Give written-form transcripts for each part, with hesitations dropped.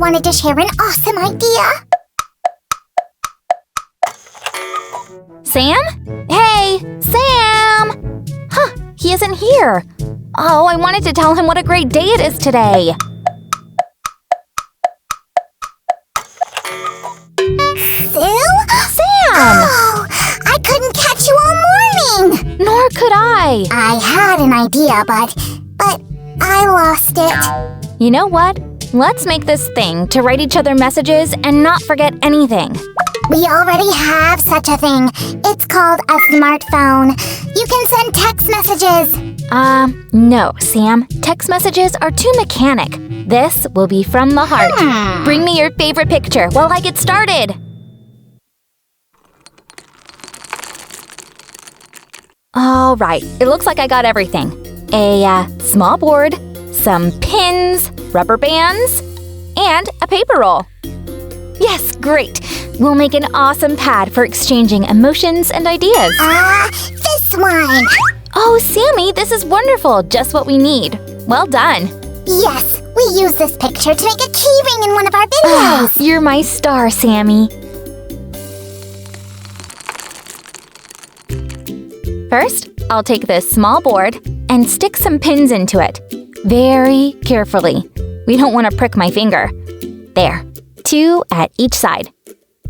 wanted to share an awesome idea. Sam? Hey, Sam! Huh, he isn't here. Oh, I wanted to tell him what a great day it is today. Sue? Sam! Oh, I couldn't catch you all morning. Nor could I. I had an idea, but I lost it. You know what? Let's make this thing to write each other messages and not forget anything. We already have such a thing. It's called a smartphone. You can send text messages. No, Sam. Text messages are too mechanic. This will be from the heart. Bring me your favorite picture while I get started. All right, it looks like I got everything. A small board, some pins, rubber bands, and a paper roll. Yes, great. We'll make an awesome pad for exchanging emotions and ideas. This one. Oh, Sammy, this is wonderful. Just what we need. Well done. Yes, we use this picture to make a key ring in one of our videos. You're my star, Sammy. First, I'll take this small board and stick some pins into it. Very carefully. We don't want to prick my finger. There, 2 at each side.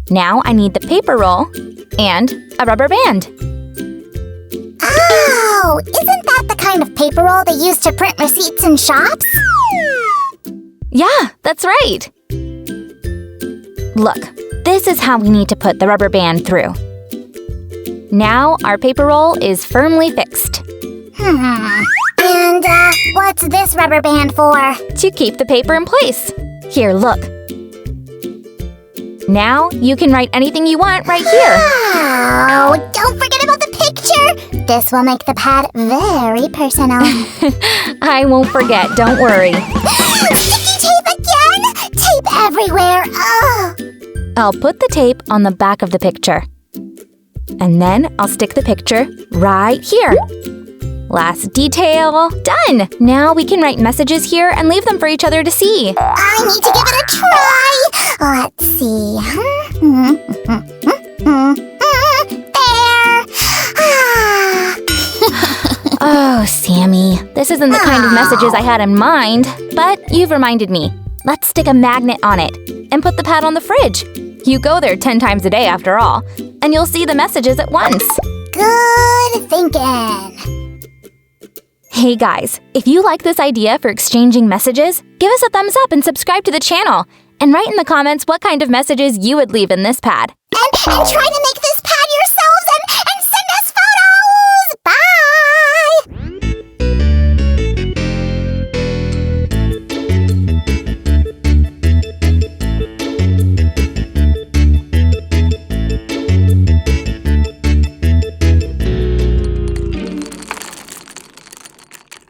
Now I need the paper roll and a rubber band. Oh, isn't that the kind of paper roll they use to print receipts in shops? Yeah, that's right. Look, this is how we need to put the rubber band through. Now our paper roll is firmly fixed. And, what's this rubber band for? To keep the paper in place. Here, look. Now you can write anything you want right here. Oh, don't forget about the picture. This will make the pad very personal. I won't forget, don't worry. Sticky tape again? Tape everywhere. Oh. I'll put the tape on the back of the picture. And then I'll stick the picture right here. Last detail. Done! Now we can write messages here and leave them for each other to see. I need to give it a try. Let's see. There. Oh, Sammy. This isn't the kind of messages I had in mind, but you've reminded me. Let's stick a magnet on it and put the pad on the fridge. You go there 10 times a day after all, and you'll see the messages at once. Good thinking. Hey guys, if you like this idea for exchanging messages, give us a thumbs up and subscribe to the channel. And write in the comments what kind of messages you would leave in this pad. And try to make